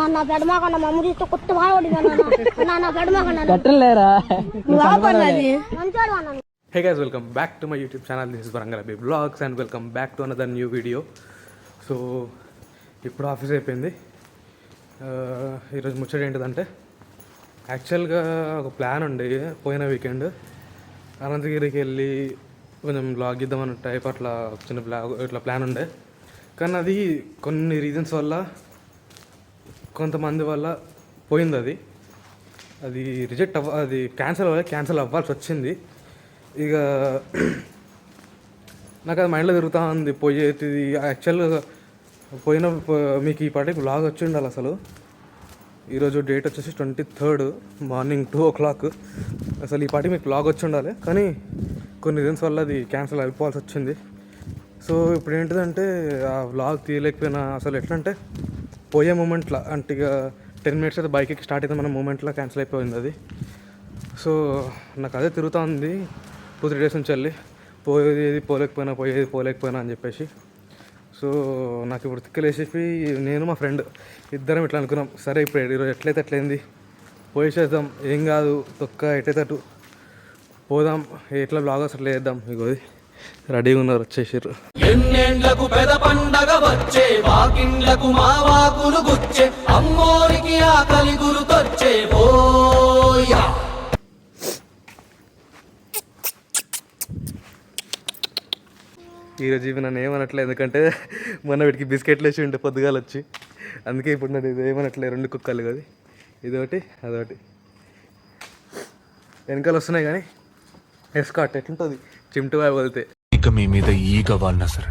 Hey guys, welcome back to my YouTube channel. This is Varangal Abhi Vlogs and welcome back to another new video. So, ఇప్పుడు office అయిపోయింది. ఈరోజు ముచ్చట ఏంటిదంటే యాక్చువల్గా ఒక plan ఉండే పోయిన వీకెండ్ అనంతగిరికి వెళ్ళి కొంచెం బ్లాగ్ ఇద్దామని టైప్ అట్లా చిన్న ఇట్లా ప్లాన్ ఉండే. కానీ అది కొన్ని రీజన్స్ వల్ల కొంతమంది వల్ల పోయింది. అది రిజెక్ట్ అది క్యాన్సిల్ అవ్వాల్సి వచ్చింది. ఇక నాకు అది మైండ్లో తిరుగుతూ ఉంది పోయేది. యాక్చువల్గా మీకు ఈ పాటికి బ్లాగ్ వచ్చి ఉండాలి. అసలు ఈరోజు డేట్ వచ్చేసి 23rd మార్నింగ్ 2 o'clock. అసలు ఈ పాటికి మీకు బ్లాగ్ వచ్చి ఉండాలి, కానీ కొన్ని రీజన్స్ వల్ల అది క్యాన్సిల్ అయిపోవాల్సి వచ్చింది. సో ఇప్పుడు ఏంటిదంటే ఆ వ్లాగ్ తీయలేకపోయినా. అసలు ఎట్లా అంటే పోయే మూమెంట్లో అంటే ఇక 10 minutes అయితే బైక్కి స్టార్ట్ అయితే మన మూమెంట్లో క్యాన్సిల్ అయిపోయింది అది. సో నాకు అదే తిరుగుతూ ఉంది 2-3 days నుంచి వెళ్ళి పోయేది పోలేకపోయినా అని చెప్పేసి. సో నాకు ఇప్పుడు తిక్కలేసేసి నేను మా ఫ్రెండ్ ఇద్దరం ఇట్లా అనుకున్నాం, సరే ఇప్పుడు ఈరోజు ఎట్లయితే అట్లయింది పోయేసేద్దాం, ఏం కాదు తొక్క ఎట్లయితే అటు పోదాం, ఎట్లా బ్లాగర్స్ అట్లా వేద్దాం. ఇగోది రెడీగా ఉన్నారు, వచ్చేసారు. ఎన్నెండ్లకు పెద పండగ వచ్చే వాకిండ్లకు మా వాకులు గుచ్చే అమ్మోరికి ఆకలి గురుకొచ్చే ఓయా. ఈరోజు ఇవి నన్ను ఏమనట్లే, ఎందుకంటే మొన్న వీటికి బిస్కెట్లు వేసి ఉంటే పొద్దుగాలు వచ్చి, అందుకే ఇప్పుడు నన్ను ఇది ఏమనట్లే. 2 కుక్కలు కదా, ఇదొకటి అదొకటి వెనకాల వస్తున్నాయి. కానీ ఎస్కాట్ ఎట్లుంటుంది చిమ్టు బాయ్ వెళ్తే ఇక మీ మీద ఈగ వాళ్ళ సరే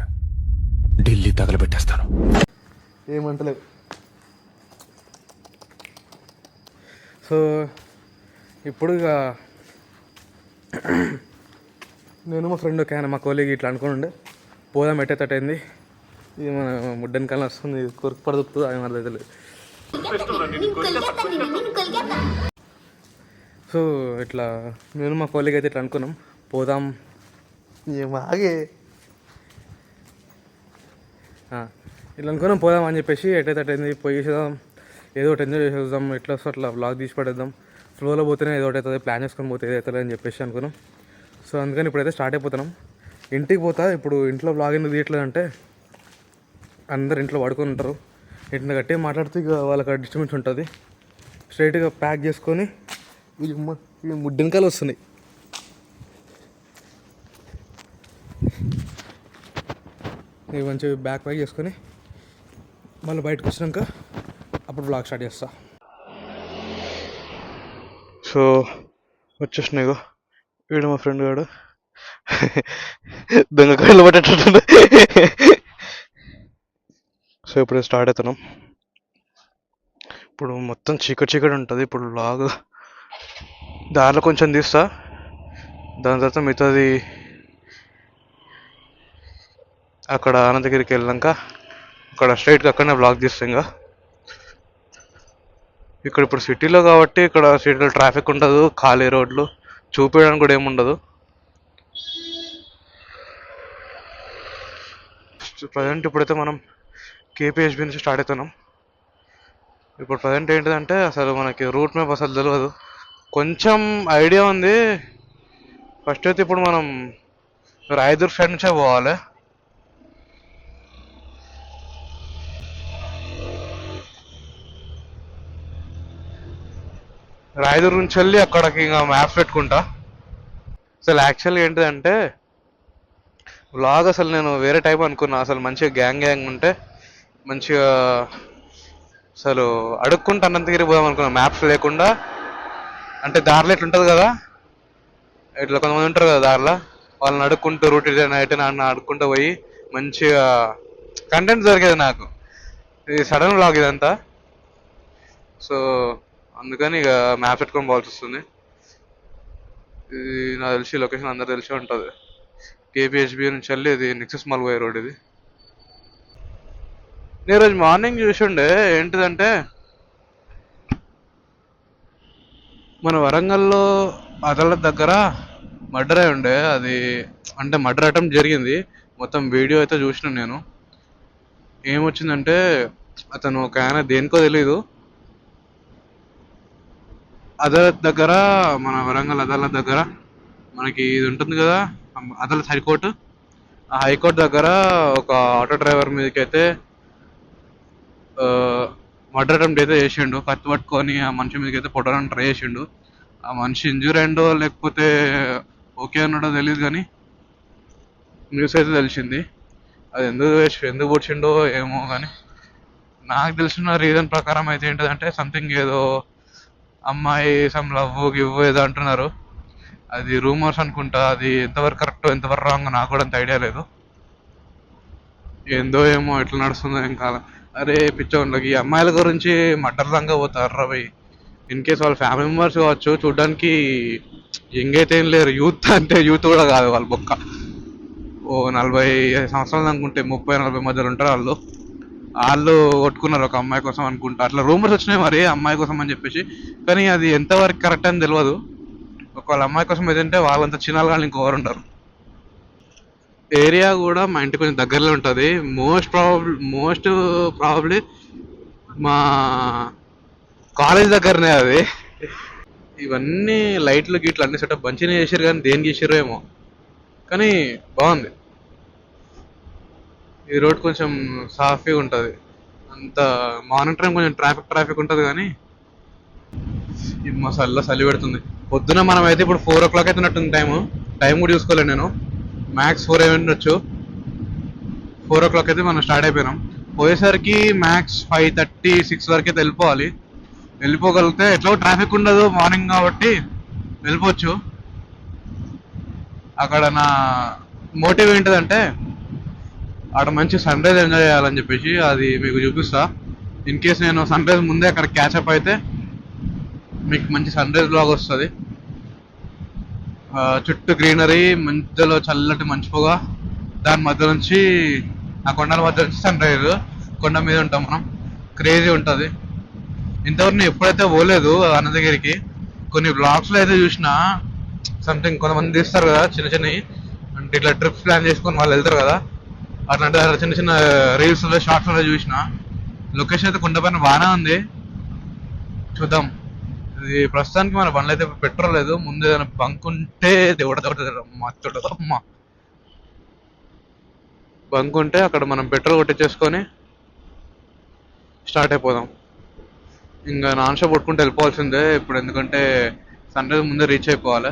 ఢిల్లీ తగలబెట్టేస్తాను. ఏమంటలేవు. సో ఇప్పుడు ఇక నేను మా ఫ్రెండ్ ఒక మా కోలీగ్ ఇట్లా అనుకుని ఉండే పోదాం ఎట్టేటట్టయింది. ఇది మన ముడ్డని కాలం వస్తుంది, కొరకు పడుతుంది అది మరి లేదు. సో ఇట్లా నేను మా కోలీగ్ అయితే ఇట్లా అనుకున్నాం పోదాం ఏమాగే ఇట్లా అనుకున్నాం పోదాం అని చెప్పేసి ఎట్టయితే అట్టయింది పోయేసేద్దాం, ఏదో ఒకటి ఎంజాయ్ చేసేద్దాం, ఎట్లా వస్తే అట్లా బ్లాగ్ తీసి పడేద్దాం, ఫ్లోలో పోతేనే ఏదో ఒకటి అవుతుంది, ప్లాన్ చేసుకొని పోతే ఏదో అవుతుంది అని చెప్పేసి అనుకున్నాం. సో అందుకని ఇప్పుడైతే స్టార్ట్ అయిపోతున్నాం. ఇంటికి పోతా. ఇప్పుడు ఇంట్లో బ్లాగ్ ఎందుకు తీయట్లేదంటే అందరు ఇంట్లో పడుకొని ఉంటారు, ఇంట్లో గట్టిగా మాట్లాడుతూ ఇక వాళ్ళకి డిస్టర్బెన్స్ ఉంటుంది. స్ట్రైట్గా ప్యాక్ చేసుకొని ముడ్డెనకాలు వస్తున్నాయి. ఇవి మంచిగా బ్యాక్ ప్యాక్ చేసుకొని మళ్ళీ బయటకు వచ్చినాక అప్పుడు బ్లాగ్ స్టార్ట్ చేస్తా. సో వచ్చేసినాయి. వీడు మా ఫ్రెండ్ గాడు దొంగకాయలు పట్టేటట్టు. సో ఇప్పుడు స్టార్ట్ అవుతున్నాం. ఇప్పుడు మొత్తం చీకటి ఉంటుంది. ఇప్పుడు లాగ్ దారిలో కొంచెం తీస్తా, దాని తర్వాత మిగతాది అక్కడ అనంతగిరికి వెళ్ళాక అక్కడ స్ట్రైట్గా అక్కడనే బ్లాగ్ తీస్తాం. ఇక్కడ ఇప్పుడు సిటీలో కాబట్టి ఇక్కడ సిటీలో ట్రాఫిక్ ఉండదు, ఖాళీ రోడ్లు, చూపించడానికి కూడా ఏముండదు. ప్రజెంట్ ఇప్పుడైతే మనం కేపీహెచ్బి నుంచి స్టార్ట్ అవుతున్నాం. ఇప్పుడు ప్రజెంట్ ఏంటిదంటే అసలు మనకి రూట్ మ్యాప్ అసలు తెలియదు, కొంచెం ఐడియా ఉంది. ఫస్ట్ అయితే ఇప్పుడు మనం రాయదుర్గ్ సైడ్ నుంచే పోవాలి. రాయదుర్గ్ నుంచి వెళ్ళి అక్కడికి ఇంకా మ్యాప్స్ పెట్టుకుంటా. అసలు యాక్చువల్గా ఏంటిదంటే వ్లాగ్ అసలు నేను వేరే టైప్ అనుకున్నా. అసలు మంచిగా గ్యాంగ్ ఉంటే మంచిగా అసలు అడుక్కుంటూ అనంతగిరి పోదాం అనుకున్నా, మ్యాప్స్ లేకుండా. అంటే దారిలో ఇట్లా ఉంటుంది కదా, ఇట్లా కొంతమంది ఉంటారు కదా దారిలో, వాళ్ళని అడుక్కుంటూ రూట్ ఎటైనా అడుక్కుంటూ పోయి మంచిగా కంటెంట్ దొరికేది నాకు. ఇది సడన్ వ్లాగ్ ఇదంతా. సో అందుకని ఇక మ్యాప్ పెట్టుకొని పోవాల్సి వస్తుంది. ఇది నాకు తెలిసి లొకేషన్ అందరు తెలిసి ఉంటుంది. కేపీహెచ్బి నుంచి వెళ్ళి ఇది నెక్సస్ మాల్ పోయే రోడ్. ఇది నేను రోజు మార్నింగ్ చూసిండే ఏంటిదంటే మన వరంగల్లో అదాలత్ దగ్గర మర్డర్ అయి ఉండే. అది అంటే మర్డర్ అటెంప్ట్ జరిగింది. మొత్తం వీడియో అయితే చూసిన నేను. ఏమొచ్చిందంటే అతను ఒక ఆయన దేనికో తెలీదు అదాలత్ దగ్గర, మన వరంగల్ అదాలత్ దగ్గర మనకి ఇది ఉంటుంది కదా, అదాలత్ హైకోర్టు. ఆ హైకోర్టు దగ్గర ఒక ఆటో డ్రైవర్ మీదకి అయితే మర్డర్ అటెంప్ట్ అయితే చేసిండు. కత్తి పట్టుకొని ఆ మనిషి మీదకి అయితే పొడవడానికి ట్రై చేసిండు. ఆ మనిషి ఇంజూర్ అయిండో లేకపోతే ఓకే అన్నాడో తెలియదు, కానీ న్యూస్ అయితే తెలిసింది. అది ఎందుకు పొడిచిండో ఏమో, కానీ నాకు తెలిసిన రీజన్ ప్రకారం అయితే ఏంటంటే సంథింగ్ ఏదో అమ్మాయి సమ్ లవ్ గివ్ ఏదో అంటున్నారు. అది రూమర్స్ అనుకుంటా. అది ఎంతవరకు కరెక్ట్ ఎంతవరకు రాంగ్ నాకు కూడా అంత ఐడియా లేదు. ఏందో ఏమో ఎట్లా నడుస్తుందో ఏం కాలం. అరే పిచ్చోళ్ళకి ఈ అమ్మాయిల గురించి మర్డర్ రంగా పోతారు రవి. ఇన్ కేస్ వాళ్ళ ఫ్యామిలీ మెంబర్స్ కావచ్చు, చూడడానికి యంగ్ అయితే ఏం లేరు, యూత్ అంటే యూత్ కూడా కాదు వాళ్ళ బొక్క. ఓ 40 సంవత్సరాలు అనుకుంటే 30-40 మధ్యలో ఉంటారు వాళ్ళు. వాళ్ళు కొట్టుకున్నారు ఒక అమ్మాయి కోసం అనుకుంటా. అట్లా రూమర్స్ వచ్చినాయి మరి అమ్మాయి కోసం అని చెప్పేసి, కానీ అది ఎంతవరకు కరెక్ట్ అని తెలియదు. ఒకవేళ అమ్మాయి కోసం ఏదంటే వాళ్ళంతా చిన్నాలు కానీ ఇంకోరు ఉంటారు. ఏరియా కూడా మా ఇంటి కొంచెం దగ్గరలో ఉంటుంది. మోస్ట్ ప్రాబబ్లీ మా కాలేజ్ దగ్గరనే అది. ఇవన్నీ లైట్లు గిట్లు అన్ని సెటప్ మంచిగా చేసారు, కానీ దేనికి చేసారో ఏమో, కానీ బాగుంది. ఈ రోడ్ కొంచెం సాఫీగా ఉంటుంది. అంత మార్నింగ్ టైం కొంచెం ట్రాఫిక్ ఉంటుంది, కానీ ఈ మసాలా చలి పెడుతుంది. పొద్దున మనం అయితే ఇప్పుడు 4 o'clock అయితే ఉన్నట్టుంది టైం కూడా చూసుకోలేను నేను. మ్యాక్స్ 4 ఉండొచ్చు. 4 o'clock అయితే మనం స్టార్ట్ అయిపోయినాం. పోయేసరికి మ్యాక్స్ 5:30-6 వరకు అయితే వెళ్ళిపోగలిగితే ఎట్లా ట్రాఫిక్ ఉండదు మార్నింగ్ కాబట్టి వెళ్ళిపోవచ్చు. అక్కడ నా మోటివ్ ఏంటిదంటే అక్కడ మంచి సన్ రైజ్ ఎంజాయ్ చేయాలని చెప్పేసి అది మీకు చూపిస్తా. ఇన్ కేస్ నేను సన్ రైజ్ ముందే అక్కడ క్యాచప్ అయితే మీకు మంచి సన్ రైజ్ బ్లాగ్ వస్తుంది. చుట్టూ గ్రీనరీ, మధ్యలో చల్లటి మంచి పొగ, దాని మధ్య నుంచి ఆ కొండల మధ్య నుంచి సన్ రైజ్. కొండ మీద ఉంటాం మనం, క్రేజీ ఉంటుంది. ఇంతవరకు నేను ఎప్పుడైతే పోలేదు అనంతగిరికి. కొన్ని బ్లాగ్స్లో అయితే చూసిన సంథింగ్ కొంతమంది తీస్తారు కదా చిన్నవి, అంటే ఇట్లా ట్రిప్స్ ప్లాన్ చేసుకొని వాళ్ళు వెళ్తారు కదా, అట్లాంటి చిన్న రీల్స్లో షార్ట్స్లో చూసిన. లొకేషన్ అయితే కొండపైన బాగానే ఉంది, చూద్దాం. ఇది ప్రస్తుతానికి మన బండ్లు అయితే పెట్రోల్ లేదు. ముందు ఏదైనా బంక్ ఉంటే అమ్మ బంక్ ఉంటే అక్కడ మనం పెట్రోల్ కొట్టించేసుకొని స్టార్ట్ అయిపోదాం. ఇంకా నాన్ షాప్ కొట్టుకుంటూ వెళ్ళిపోవాల్సిందే ఇప్పుడు, ఎందుకంటే సన్ రైజ్ ముందే రీచ్ అయిపోవాలి.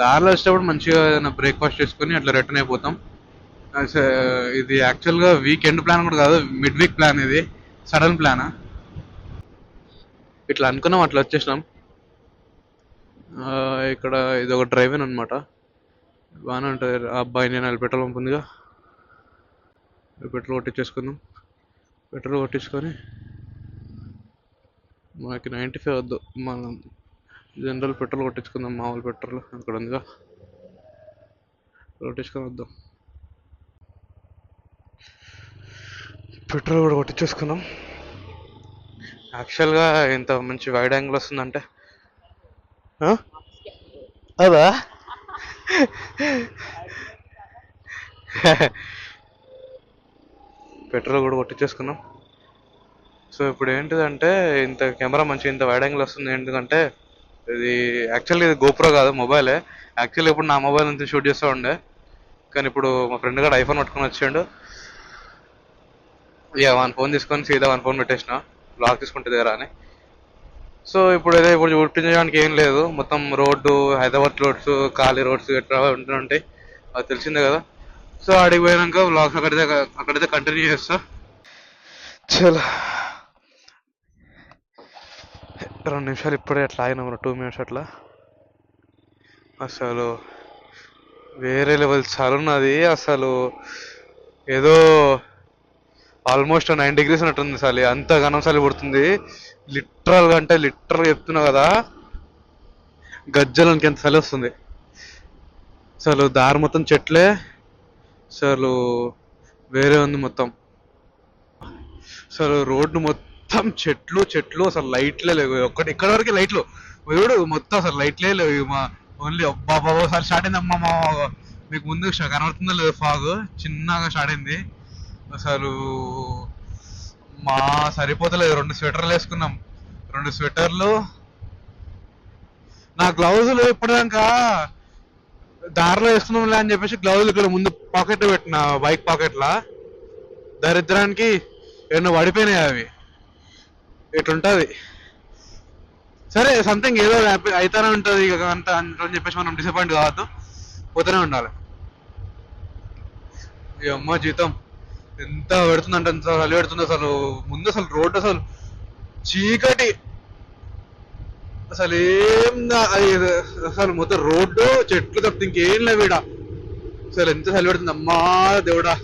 దారిలో వచ్చేటప్పుడు మంచిగా ఏదైనా బ్రేక్ఫాస్ట్ చేసుకొని అట్లా రిటర్న్ అయిపోతాం. ఇది యాక్చువల్గా వీకెండ్ ప్లాన్ కూడా కాదు, మిడ్ వీక్ ప్లాన్. ఇది సడన్ ప్లాన్. ఇట్లా అనుకున్నాం, అట్లా వచ్చేసినాం. ఇక్కడ ఇది ఒక డ్రైవ్-ఇన్ అనమాట. బాగానే ఉంటుంది. ఆ అబ్బాయి నేను పెట్రోల్ పంప్ ఉందిగా, పెట్రోల్ కొట్టించేసుకుందాం. పెట్రోల్ కొట్టించుకొని మనకి 95 వద్దు, మనం జనరల్ పెట్రోల్ కొట్టించుకుందాం. మామూలు పెట్రోల్ అక్కడ ఉందిగా, కొట్టించుకొని వద్దాం. పెట్రోల్ కూడా కొట్టించేసుకున్నాం. యాక్చువల్గా ఇంత మంచి వైడ్ యాంగిల్ వస్తుందంటే అదా పెట్రోల్ కూడా కొట్టించేసుకున్నాం. సో ఇప్పుడు ఏంటిదంటే ఇంత కెమెరా మంచిగా ఇంత వైడ్ యాంగిల్ వస్తుంది ఎందుకంటే ఇది యాక్చువల్గా ఇది గోప్రో కాదు, మొబైలే. యాక్చువల్లీ ఇప్పుడు నా మొబైల్ నుంచి షూట్ చేస్తూ ఉండే, కానీ ఇప్పుడు మా ఫ్రెండ్ గారు ఐఫోన్ పట్టుకొని వచ్చాడు. ఇక వన్ ఫోన్ తీసుకొని సీదా వన్ ఫోన్ పెట్టేసిన, బ్లాగ్ తీసుకుంటే దగ్గర అని. సో ఇప్పుడు చూపించడానికి ఏం లేదు, మొత్తం రోడ్డు, హైదరాబాద్ రోడ్స్, ఖాళీ రోడ్స్ ఎట్లా ఉంటుంటాయి అది తెలిసిందే కదా. సో అడిగి పోయినాక బ్లాగ్స్ అక్కడైతే కంటిన్యూ చేస్తా. చలో 2 నిమిషాలు ఇప్పుడే అట్లా అయినా, 2 minutes అట్లా. అసలు వేరే లెవెల్ చలున్నది. అసలు ఏదో ఆల్మోస్ట్ 9 degrees ఉన్నట్టుంది చలి, అంత ఘనం చలి పుడుతుంది. లిటరల్గా అంటే లిటరల్గా చెప్తున్నా కదా, గజ్జలకి ఎంత చలి వస్తుంది. అసలు దారి మొత్తం చెట్లే, అసలు వేరే ఉంది మొత్తం. అసలు రోడ్డు మొత్తం చెట్లు, అసలు లైట్లే లేవు. ఇక్కడ వరకు లైట్లు వీడు మొత్తం అసలు లైట్లే లేవు. మా ఓన్లీ ఒకసారి స్టార్ట్ అయింది అమ్మ, మీకు ముందు కనబడుతుందో లేదు, ఫాగ్ చిన్నగా స్టార్ట్ అయింది. అసలు సరిపోతలేదు. 2 స్వెటర్లు వేసుకున్నాం, 2 స్వెటర్లు నా గ్లౌజులు ఇప్పటిదాకా దారిలో వేస్తున్నాంలే అని చెప్పేసి గ్లౌజులు ఇక్కడ ముందు పాకెట్ పెట్టిన బైక్ పాకెట్లా, దరిద్రానికి ఎన్నో పడిపోయినాయి అవి. ఇట్లుంటది. సరే సంథింగ్ ఏదో అయితేనే ఉంటుంది ఇక అంత అని చెప్పేసి మనం డిసప్పాయింట్ కావద్దు, పోతూనే ఉండాలి. ఈ అమ్మ జీతం ఎంత పెడుతుందంటే ఎంత చలి పెడుతుంది అసలు. ముందు అసలు రోడ్డు అసలు చీకటి, అసలు అసలు మొత్తం రోడ్డు చెట్లు తప్పితే ఇంకేం లేవు ఈడ. అసలు ఎంత చలి పెడుతుంది అమ్మా దేవుడా.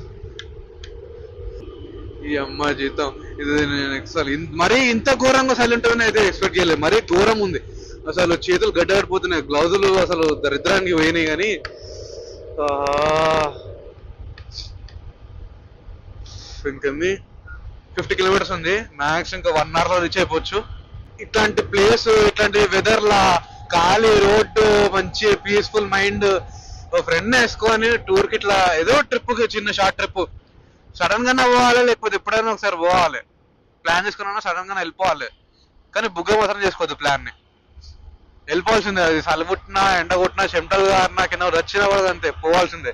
ఈ అమ్మ జీతం ఇది నేను అసలు మరీ ఇంత ఘోరంగా చలి ఉంటుందని అయితే ఎక్స్పెక్ట్ చేయలేదు. మరీ ఘోరం ఉంది అసలు. చేతులు గడ్డపడిపోతున్నాయి, గ్లౌజులు అసలు దరిద్రానికి పోయినాయి. కానీ ఇంకెంది 50 కిలోమీటర్స్ ఉంది మ్యాక్స్, ఇంకా 1 hour లో రీచ్ అయిపోవచ్చు. ఇట్లాంటి ప్లేస్, ఇట్లాంటి వెదర్ లా, ఖాళీ రోడ్డు, మంచి పీస్ఫుల్ మైండ్, ఫ్రెండ్ వేసుకొని టూర్ కి ఇట్లా ఏదో ట్రిప్ కి చిన్న షార్ట్ ట్రిప్ సడన్ గానే పోవాలి, లేకపోతే ఎప్పుడైనా ఒకసారి పోవాలి. ప్లాన్ చేసుకున్నా సడన్ గానే వెళ్ళిపోవాలి, కానీ బుగ్గ మాత్రం చేసుకోవద్దు ప్లాన్ ని. వెళ్ళిపోవాల్సిందే. అది చలిపుట్టినా, ఎండ కొట్టినా, చెమటలు కారినా, కింద వచ్చినా కూడా అంతే, పోవాల్సిందే.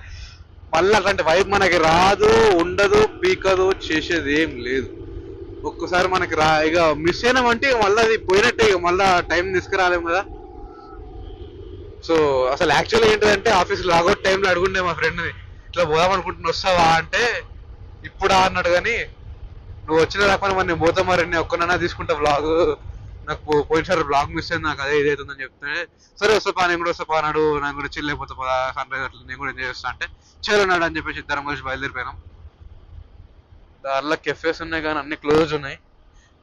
మళ్ళీ అట్లాంటి వైబ్ మనకి రాదు, ఉండదు, పీకదు, చేసేది ఏం లేదు. ఒక్కసారి మనకి ఇక మిస్ అయినామంటే ఇక మళ్ళీ అది పోయినట్టే, ఇక మళ్ళీ టైం తీసుకురాలేము కదా. సో అసలు యాక్చువల్గా ఏంటంటే ఆఫీస్ లాగౌట్ టైంలో అడుగుండే మా ఫ్రెండ్ని, ఇట్లా పోదాం అనుకుంటున్నా వస్తావా అంటే, ఇప్పుడా అన్నాడు. కానీ నువ్వు వచ్చిన రాకపోయినా మరి నేను పోతా, మరి నేను ఒక్కనైనా తీసుకుంటా బ్లాగ్, నాకు పోయినసారి బ్లాగ్ మిస్ అయింది, నాకు అదే ఇదవుతుందని చెప్తే, సరే వస్తాపా నేను కూడా వస్తాపా అన్నాడు. నాకు కూడా చిల్ అయిపోతా సన్ రైజ్ అట్లా నేను కూడా ఎంజాయ్ చేస్తా అంటే చేరన్నాడు అని చెప్పేసి ఇద్దరం కలిసి బయలుదేరిపోయినాం. దానిలో కెఫేస్ ఉన్నాయి కానీ అన్ని క్లోజ్ ఉన్నాయి.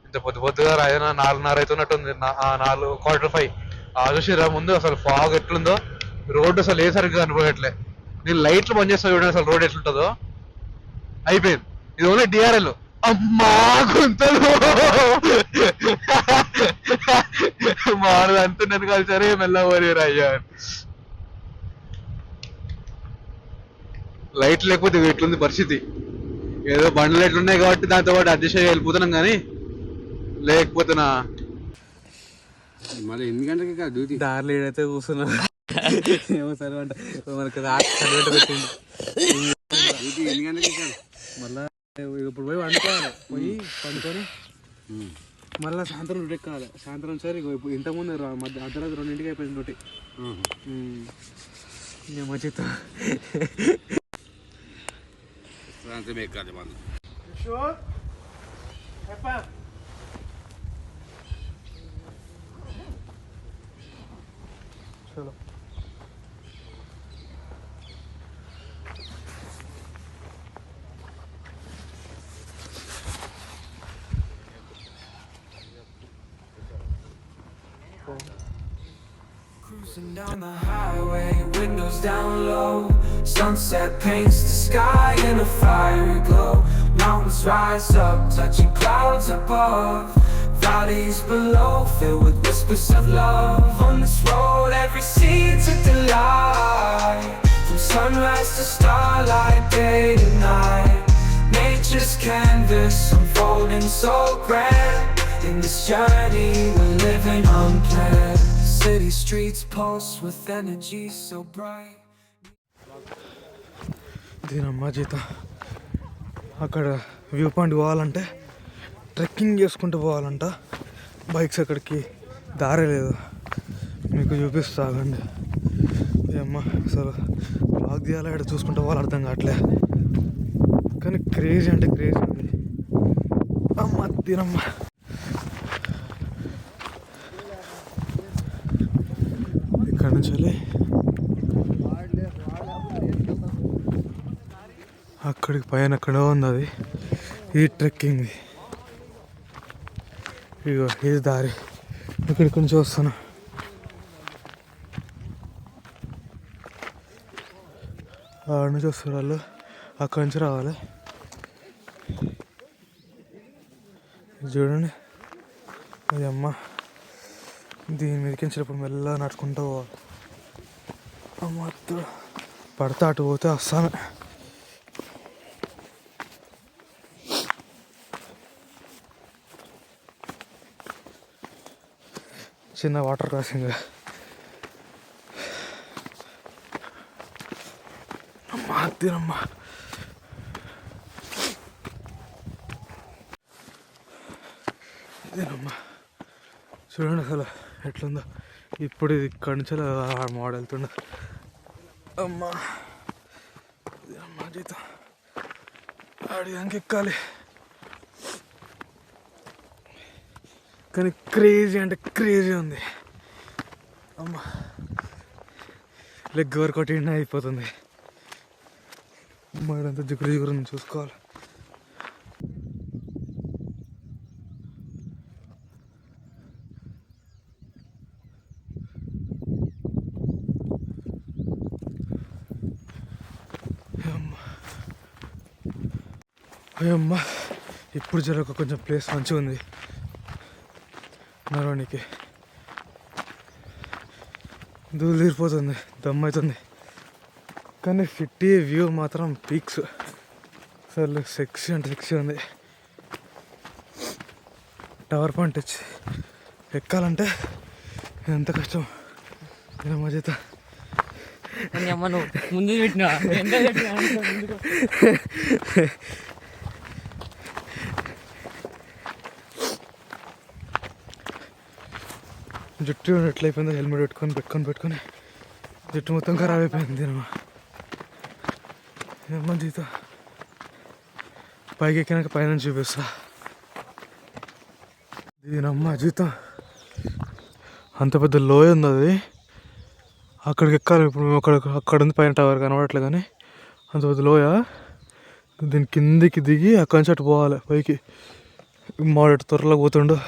ఇంత పొద్దుగా రాయన 4:30 అవుతున్నట్టుంది, 4:45. చూసిరా ముందు అసలు ఫాగ్ ఎట్లుందో, రోడ్డు అసలు ఏ సరిగ్గా కనిపోయట్లే. నేను లైట్లు బంద్ చేస్తా చూడండి అసలు రోడ్ ఎట్లుంటుందో. అయిపోయింది. ఇది ఓన్లీ డిఆర్ఎల్. అమ్మా గుంతలు మాడు అంటున్నాను కాదు, సరే మెల్లవరేరు అయ్యా. లైట్ లేకపోతే ఎట్లుంది పరిస్థితి. ఏదో బండ్లు ఎట్లున్నాయి కాబట్టి దాంతో పాటు అడ్జస్ట్ అయ్యి వెళ్ళిపోతున్నాం, కానీ లేకపోతున్నా మళ్ళీ 8 గంటలకి కాదు డ్యూటీ. దారిలో ఏడైతే కూర్చున్నా ఏమో సరే అంటే మనకి పెట్టింది. డ్యూటీ 8 గంటలకి కాదు. మళ్ళా ఇప్పుడు పోయి వండుకోవాలి, పోయి పండుకొని మళ్ళీ సాయంత్రం రొట్టె ఎక్కాలి. సాయంత్రం సరే ఇంతకుముందు అర్ధరాత్రి 2 అయిపోయింది రొట్టె. మధ్యతో సాయంత్రం ఎక్కాలి మనం. చలో Cruising down the highway, windows down low. Sunset paints the sky in a fiery glow. Mountains rise up, touching clouds above. Valleys below, filled with whispers of love. On this road, every scene's a delight. From sunrise to starlight, day to night. Nature's canvas unfolding so grand. In this journey, we're living unplanned. City streets pulse with energy so bright. దీనమ్మ జీత. అక్కడ view point పోవాలంటే trekking చేసుకుంటూ పోవాలంట. Bikes అక్కడికి దారి లేదు, మీకు చూపిస్తా ఆగండి. అమ్మ అసలు బ్లాగ్ తీయాలి, ఇక్కడ చూసుకుంటూ పోవాలి అర్థం కావట్లే. కానీ క్రేజీ అంటే క్రేజీ ఉంది. అమ్మ దీనమ్మ. ఇక్కడ నుంచి వెళ్ళి అక్కడికి పైన ఎక్కడో ఉంది అది, ఈ ట్రెక్కింగ్. ఇగో ఇది దారి, ఇక్కడికి నుంచి వస్తాను. ఆడ నుంచి వస్తారు వాళ్ళు, అక్కడి నుంచి రావాలి. చూడండి అది అమ్మ. దీని మీదకి వచ్చినప్పుడు మెల్లగా నడుచుకుంటూ పోవాలి. అమ్మ పడితే అటు పోతే వస్తాను. చిన్న వాటర్ క్రాసింగ్. తినమ్మా. ఇదేనమ్మా, చూడండి అసలు ఎట్లుందో. ఇప్పుడు ఇది ఇక్కడి నుంచి మోడల్ వెళ్తుండ. అమ్మా అమ్మా జీతం ఆడిదానికి ఎక్కాలి. కానీ క్రేజీ అంటే క్రేజీ ఉంది. అమ్మా లెగ్ వర్కౌట్ ఎండ అయిపోతుంది. అమ్మ ఇదంతా జిగురు జిగురు ఉంది, చూసుకోవాలి. అయ్యమ్మ ఇప్పుడు జరగ కొంచెం ప్లేస్ మంచిగా ఉంది నడవడానికి. దూలు తీరిపోతుంది, దమ్ అవుతుంది. కానీ సిటీ వ్యూ మాత్రం పీక్స్ అసలు సెక్సీ అంటే సెక్సీ ఉంది. టవర్ పాయింట్ వచ్చి ఎక్కాలంటే ఎంత కష్టం. నేను మజీత ముందు పెట్టినా జుట్టు ఎట్లయిపోయిందో హెల్మెట్ పెట్టుకొని జుట్టు మొత్తం ఖరాబ్ అయిపోయింది. ఏమో జీత పైకి ఎక్కినాక పైన చూపిస్తా. దీనమ్మ జీతం అంత పెద్ద లోయ ఉంది, అది అక్కడికి ఎక్కాలి. ఇప్పుడు అక్కడ ఉంది పైన టవర్ కనబడట్లే, కానీ అంత పెద్ద లోయ. దీని కిందికి దిగి అక్కడి నుంచి అటు పోవాలి పైకి. మాడేటు త్వరలో పోతుండు.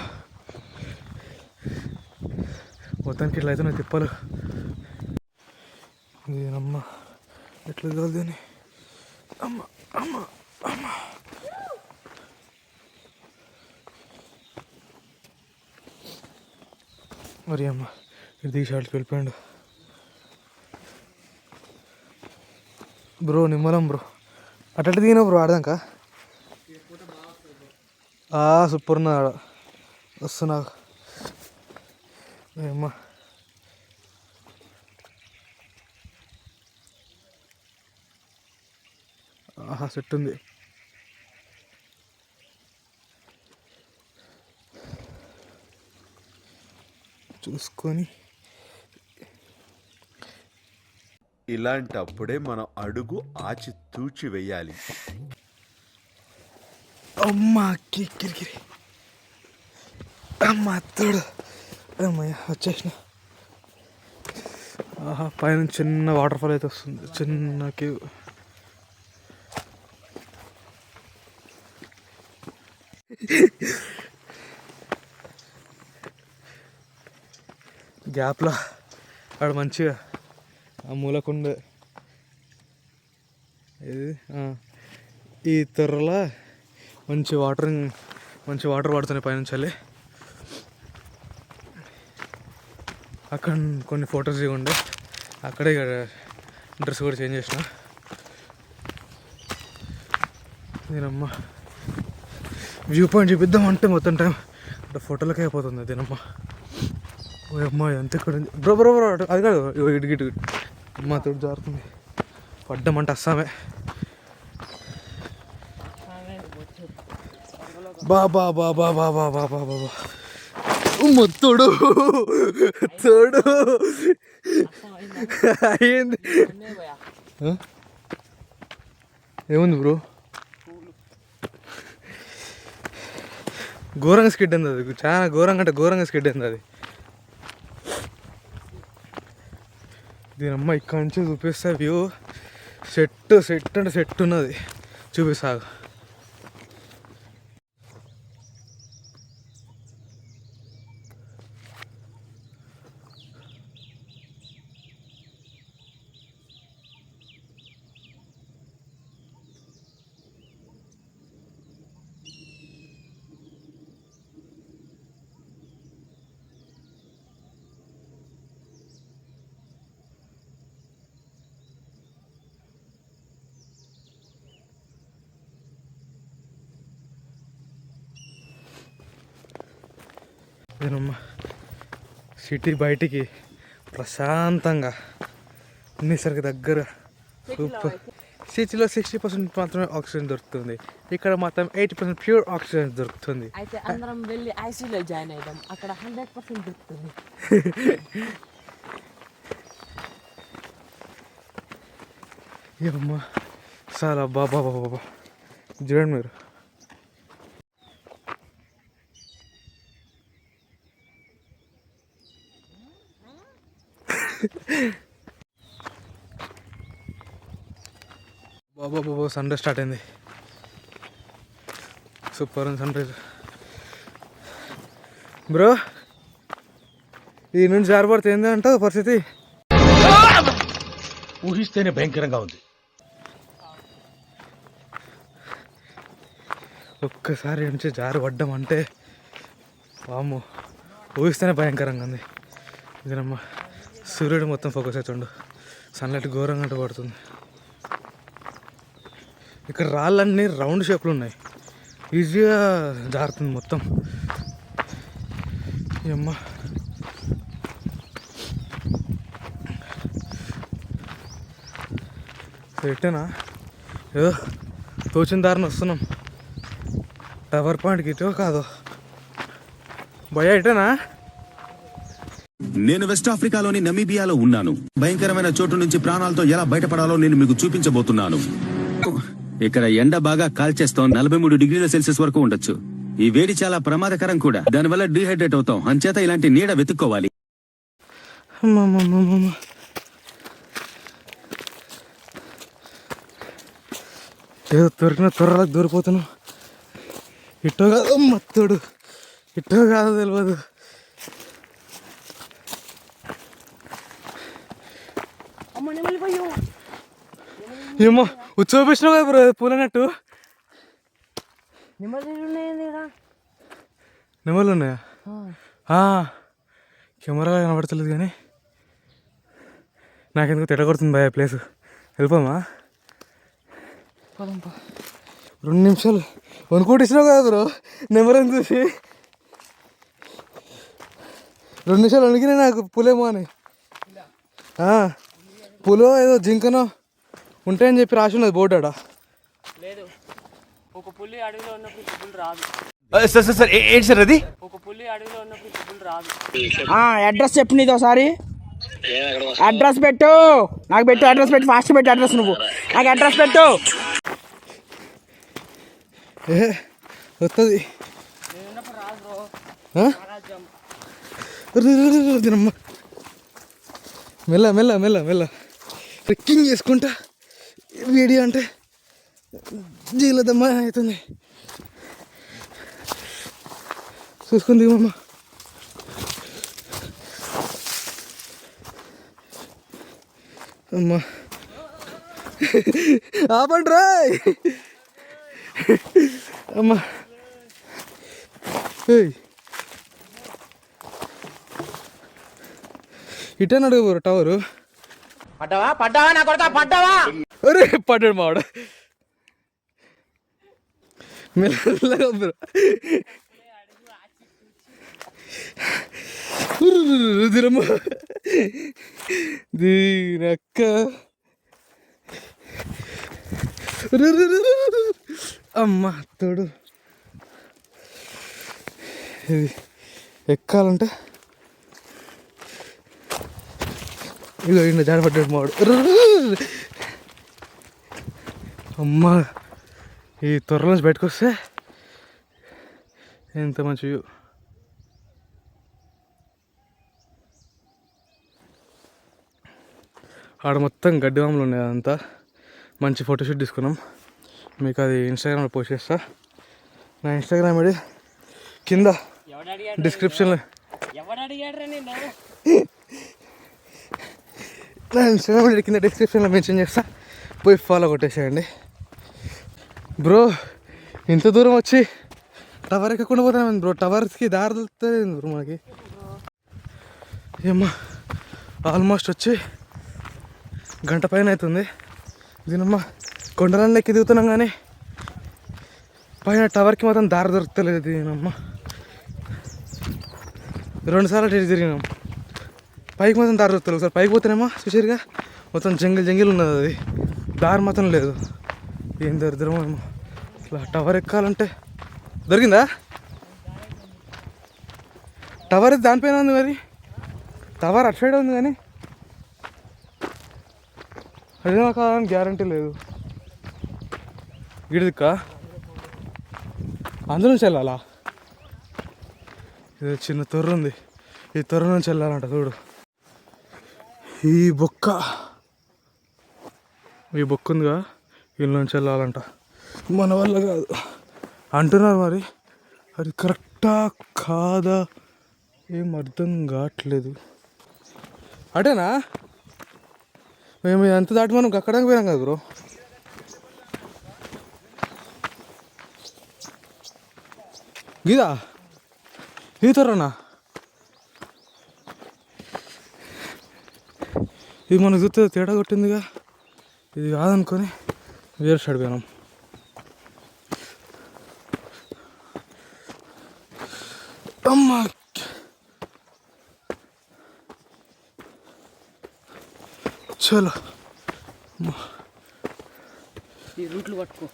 మొత్తానికి ఇట్లా అయితే నాకు తిప్పాలి. దీనమ్మ ఎట్లా కాదు దీన్ని. అమ్మ అమ్మ అమ్మ మరి అమ్మ ఇది దిగి షాట్కి వెళ్ళిపోయాడు. బ్రో నిమ్మలం బ్రో, అట్లా దిగినా బ్రో ఆడదాక సూపర్ ఉన్నది ఆడ. వస్తున్నా అమ్మ. ఆహా సెట్ ఉంది. చూసుకొని ఇలాంటప్పుడే మనం అడుగు ఆచి తూచి వెయ్యాలి. అమ్మా కిరికిరి అమ్మ అత్తడు. అమ్మయ్య వచ్చేసిన. ఆహా పైన చిన్న వాటర్ ఫాల్ అయితే వస్తుంది, చిన్న కేవ్. గ్యాప్లో ఆడ మంచిగా ఆ మూలకుండే ఇది ఈ తెర్రలో మంచి వాటర్ పడుతున్నాయి పైనుంచి వెళ్ళి. అక్కడ కొన్ని ఫొటోస్ ఇవ్వండి, అక్కడే డ్రెస్ కూడా చేంజ్ చేసిన. నేనమ్మ వ్యూ పాయింట్ చూపిద్దామంటే మొత్తం టైం అంటే ఫోటోలకే అయిపోతుంది. దీనమ్మ ఓ అమ్మ ఎంత ఇక్కడ బ్రో బ్రో బ్రో అది కాదు ఇటు అమ్మ తోడు జారుతుంది. పడ్డామంటే అస్సామే. బాబా బాబా బాబా బాబా బాబా మొత్తోడు తోడు అయ్యింది. ఏముంది బ్రో? ఘోరంగా స్కిడ్ అయింది అది, చాలా ఘోరంగా అంటే ఘోరంగా స్కిడ్ అయింది అది. దీని అమ్మ ఇక్కడ నుంచి చూపిస్తే వ్యూ సెట్ అంటే సెట్ ఉన్నది. చూపిస్తా. నేనమ్మ సిటీ బయటికి ప్రశాంతంగా ఉన్నసరికి దగ్గర సూపర్ సిటీలో 60% మాత్రమే ఆక్సిజన్ దొరుకుతుంది, ఇక్కడ మాత్రం 80% ప్యూర్ ఆక్సిజన్ దొరుకుతుంది. అయితే అందరం వెళ్ళి ఐసీలో జాయిన్ అయ్యాం, అక్కడ 100% దొరుకుతుంది. ఏమమ్మా చాలా బాబా బాబా చూడండి మీరు. బాబా బాబా సన్ రైజ్ స్టార్ట్ అయింది. సూపర్ ఉంది సన్ రైజ్. బ్రో ఈ నుంచి జారిపడితే ఏంటంటే పరిస్థితి ఊహిస్తేనే భయంకరంగా ఉంది. ఒక్కసారి నుంచి జారిపడ్డం అంటే వాము ఊహిస్తేనే భయంకరంగా ఉంది. ఇదమ్మా సూర్యుడు మొత్తం ఫోకస్ అవుతుండు, సన్లైట్ ఘోరంగా అంటే పడుతుంది. ఇక్కడ రాళ్ళన్నీ రౌండ్ షేప్లు ఉన్నాయి, ఈజీగా జారుతుంది మొత్తం. అమ్మా ఎట్టేనా ఏదో తోచిన దారిని వస్తున్నాం. టవర్ పాయింట్కి ఇటో కాదు భయ ఎట్టేనా. నేను వెస్ట్ ఆఫ్రికాలోని నమీబియాలో ఉన్నాను. భయంకరమైన చోటు నుంచి ప్రాణాలతో ఎలా బయటపడాలో నేను మీకు చూపించబోతున్నాను. ఇక్కడ ఎండ బాగా కాల్చేస్తాం, 43 డిగ్రీల సెల్సియస్ వరకు ఉండొచ్చు. ఈ వేడి చాలా ప్రమాదకరం కూడా, దానివల్ల డీహైడ్రేట్ అవుతాం. అంచేత ఇలాంటి నీడ వెతుక్కోవాలి. ఏదో దొరికిన త్వరలకు దూరిపోతున్నాం. ఇట్టో కాదు మత్తోడు, ఇట్టో కాదో తెలియదు. ఏమో చూపించినావు కదా బ్రో పూలనట్టు. నెమళ్ళు ఉన్నాయా? కెమెరా కనబడతలేదు కానీ నాకెందుకు తిట్ట కొడుతుంది భయ ప్లేస్. వెళ్ళిపోమా 2 నిమిషాలు వనుకోటిచ్చినావు కదా బ్రో నెమరని చూసి. 2 నిమిషాలు వణికినా నాకు పులేమో అని. పులో ఏదో జింకనో ఉంటాయని చెప్పి రాసి ఉన్నది బోర్డు ఆడ. లేదు, ఒక పులి అడవిలో ఉన్నప్పుడు పులి రాదు. సార్ ఏంటి సార్ అది? ఒక పులి అడవిలో ఉన్నప్పుడు పులి రాదు. అడ్రస్ చెప్పు నీది ఒకసారి. అడ్రస్ పెట్టు, నాకు పెట్టు అడ్రస్ పెట్టు, ఫాస్ట్ పెట్టు అడ్రస్. నువ్వు నాకు అడ్రస్ పెట్టు. వస్తుంది మెల్ల మెల్ల మెల్ల మెల్ల ట్రెక్కింగ్ చేసుకుంటా. వీడియో అంటే జీలదమ్మా అవుతుంది. చూసుకుంది అమ్మ. అమ్మా ఆపండి రా అమ్మా. ఇటేనా అడుగు టవరు. పడ్డావా పడ్డావా నా కొడతా పడ్డావా? అరే పడ్డాడు మావాడ. మెల్లగా బ్రో దిరమ్మ దీనక్క. అమ్మ తోడు ఇది ఎక్కాలంటే ఇగో ఇన్న జాడపడ్డాడు మావాడు. అమ్మ ఈ త్వరలో నుంచి బయటకు వస్తే ఎంత మంచి వ్యూ. ఆడ మొత్తం గడ్డి వాములు ఉన్నాయి, అదంతా మంచి ఫోటోషూట్ తీసుకున్నాం. మీకు అది ఇన్స్టాగ్రామ్లో పోస్ట్ చేస్తా. నా ఇన్స్టాగ్రామ్ ఐడి కింద డిస్క్రిప్షన్లో, నా ఇన్స్టాగ్రామ్ ఐడి కింద డిస్క్రిప్షన్లో మెన్షన్ చేస్తా, పోయి ఫాలో కొట్టేసేయండి. బ్రో ఇంత దూరం వచ్చి టవర్ ఎక్కకుండా పోతాను బ్రో. టవర్స్కి దారి దొరుకుతుంది బ్రో మనకి. ఏమ్మా ఆల్మోస్ట్ వచ్చి 1 గంట పైన అవుతుంది. దీనమ్మా కొండలన్నీ ఎక్కి దిగుతున్నాం కానీ పైన టవర్కి మాత్రం దారి దొరుకుతలేదు. దీనమ్మా 2 సార్లు తిరిగినాం, పైకి మాత్రం దారి దొరుకుతలేదు. ఒకసారి పైకి పోతేనేమో సుషీర్గా మొత్తం జంగిల్ ఉన్నది. అది దారి మాత్రం లేదు. ఏం దరిద్రం ఏమో. ఇట్లా టవర్ ఎక్కాలంటే దొరికిందా? టవర్ దానిపైన ఉంది, మరి టవర్ అటు సైడ్ ఉంది కానీ అదే కాదని గ్యారంటీ లేదు. గిడిదిక్క అందులో నుంచి వెళ్ళాలా? ఇది చిన్న తొర్ర ఉంది, ఈ తొర్ర నుంచి వెళ్ళాలంట. చూడు ఈ బొక్క ఉందిగా, వీళ్ళ నుంచి వెళ్ళాలంట. మన వల్ల కాదు అంటున్నారు, మరి అది కరెక్టా కాదా ఏం అర్థం కావట్లేదు. అటేనా? మేము ఎంత దాటి మనం అక్కడికి పోయాం కదా బ్రో. గీదా ఈ తొర్రనా? ఇది మనకు చూస్తే తేడా కొట్టిందిగా. ఇది కాదనుకొని వేరే సైడ్ పోయినాం. అమ్మా చలో ఈ రూట్లు పట్టుకో.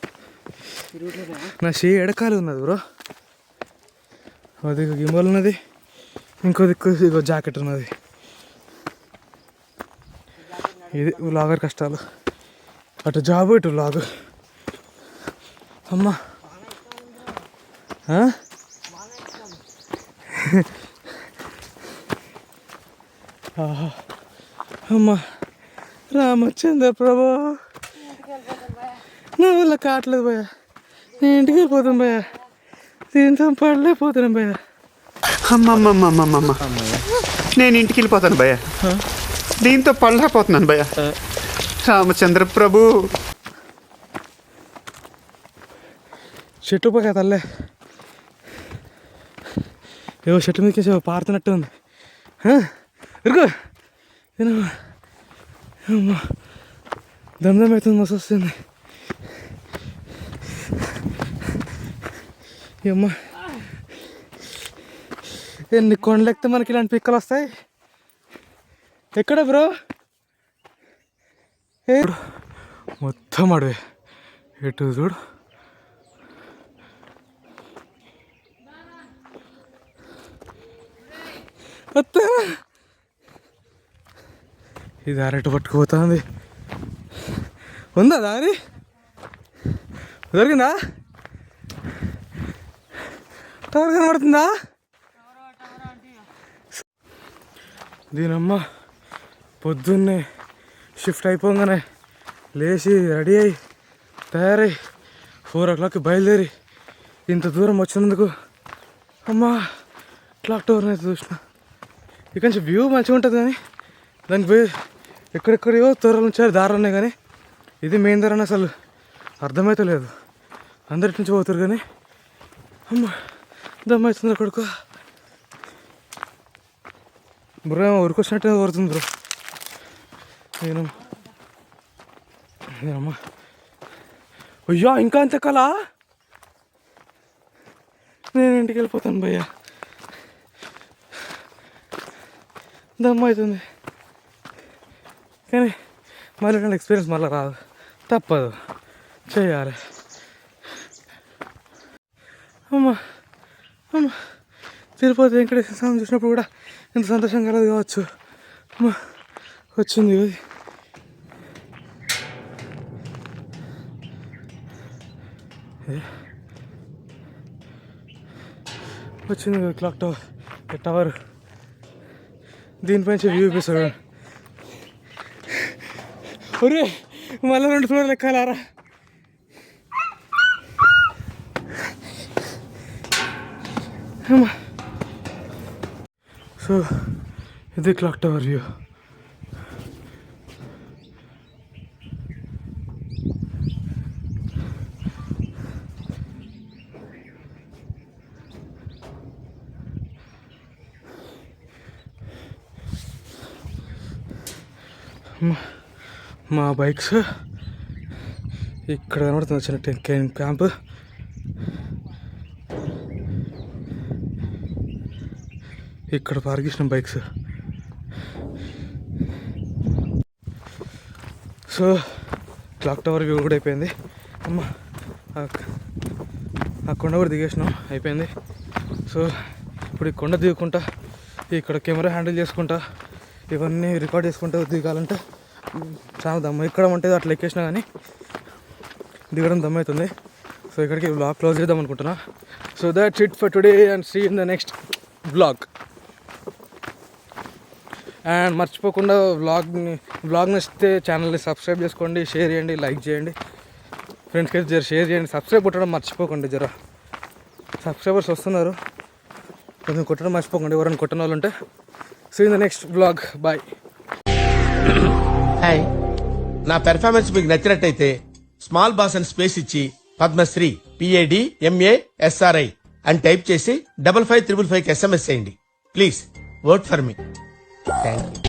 ఈ రూట్లో నా షే ఎడకాలి ఉన్నది బ్రో. అది గింబల్ ఉన్నది, ఇంకో దిక్కు ఇగో జాకెట్ ఉన్నది. ఇది లాగర్ కష్టాలు. అటు జాబు ఇటు లాగు. అమ్మా అమ్మా రామచంద్ర ప్రభు, నా వల్ల కావట్లేదు భయ్యా. నేను ఇంటికి వెళ్ళిపోతాను భయ్యా. దీంతో పడలేకపోతున్నాను భయ్యా. అమ్మమ్మమ్మమ్మమ్మ, నేను ఇంటికి వెళ్ళిపోతాను భయ్యా. దీంతో పడలేకపోతున్నాను భయ్యా. రామచంద్ర ప్రభు. చెట్టు పోయా తల్లే, ఏవో చెట్టు మీదకి పారుతున్నట్టు ఉంది. ఇరుగు అమ్మా, దమ్దం అవుతుంది, మస్తు వస్తుంది. అమ్మా ఎన్ని కొండలు ఎక్కితే మనకి ఇలాంటి పిక్కలు వస్తాయి. ఎక్కడ బ్రో? మొత్తం అడవే, ఎటు చూడు. ఇది అరటి పట్టుకుపోతుంది. ఉందా దారి? దొరికిందా? టవర్ కనబడుతుందా? దీనమ్మ పొద్దున్నే షిఫ్ట్ అయిపోగానే లేచి రెడీ అయ్యి తయారై 4 o'clock బయలుదేరి ఇంత దూరం వచ్చినందుకు అమ్మా క్లాక్ టవర్ అయితే చూసిన. ఇక్కడి నుంచి వ్యూ మంచిగా ఉంటుంది, కానీ దానికి పోయి ఎక్కడెక్కడో త్వరలు నుంచి దారులు ఉన్నాయి, కానీ ఇది మెయిన్ దారి అని అసలు అర్థమైతే లేదు. అందరి నుంచి పోతారు కానీ అమ్మ దమ్మవుతుంది అక్కడికో. బ్రో ఉరికొచ్చినట్టు కోరుతుంది బ్రో. నేనమ్మా అయ్యా ఇంకా అంత కళ. నేను ఇంటికి వెళ్ళిపోతాను భయ్యా, దమ్మవుతుంది. కానీ మళ్ళీ నా ఎక్స్పీరియన్స్ మళ్ళీ రాదు, తప్పదు, చేయాలి. అమ్మ అమ్మ తిరుపతి వెంకటేశ్వర స్వామి చూసినప్పుడు కూడా ఇంత సంతోషం కలదు కావచ్చు. అమ్మ వచ్చింది అది. వచ్చింది కదా క్లాక్ టవర్, టవర్. దీనిపై వ్యూ చూపిస్తాడు. ఒరే మళ్ళీ 2 ఫ్లోర్లు ఎక్కాలారా? సో ఇది క్లాక్ టవర్ వ్యూ. మా బైక్స్ ఇక్కడ కనబడుతుంది, చిన్న క్యాంప్. ఇక్కడ పార్క్ చేసిన bikes. So clock tower view కూడా అయిపోయింది. అమ్మ ఆ కొండ కూడా దిగేసినాం, అయిపోయింది. సో ఇప్పుడు ఈ కొండ దిగుకుంటా ఇక్కడ కెమెరా హ్యాండిల్ చేసుకుంటా ఇవన్నీ రికార్డ్ చేసుకుంటూ దిగాలంటే చాలా దమ్ము. ఇక్కడ ఉంటుంది అట్లా ఎక్కేసినా కానీ దిగడం దమ్మవుతుంది. సో ఇక్కడికి వ్లాగ్ క్లోజ్ చేద్దాం అనుకుంటున్నా. So that's it for today and see in the next vlog. అండ్ మర్చిపోకుండా వ్లాగ్ నచ్చితే ఛానల్ని సబ్స్క్రైబ్ చేసుకోండి, షేర్ చేయండి, లైక్ చేయండి, ఫ్రెండ్స్కి అయితే షేర్ చేయండి. సబ్స్క్రైబ్ కొట్టడం మర్చిపోకండి. సబ్స్క్రైబర్స్ వస్తున్నారు, కొంచెం కొట్టడం మర్చిపోకండి ఎవరైనా కొట్టిన వాళ్ళు ఉంటే. See in the next vlog. Bye. Hi, నా పెర్ఫార్మెన్స్ మీకు నచ్చినట్టయితే స్మాల్ బాస్ అని స్పేస్ ఇచ్చి పద్మశ్రీ PADMASRI అని టైప్ చేసి 5555కి SMS చేయండి. Please vote for me. Thank you.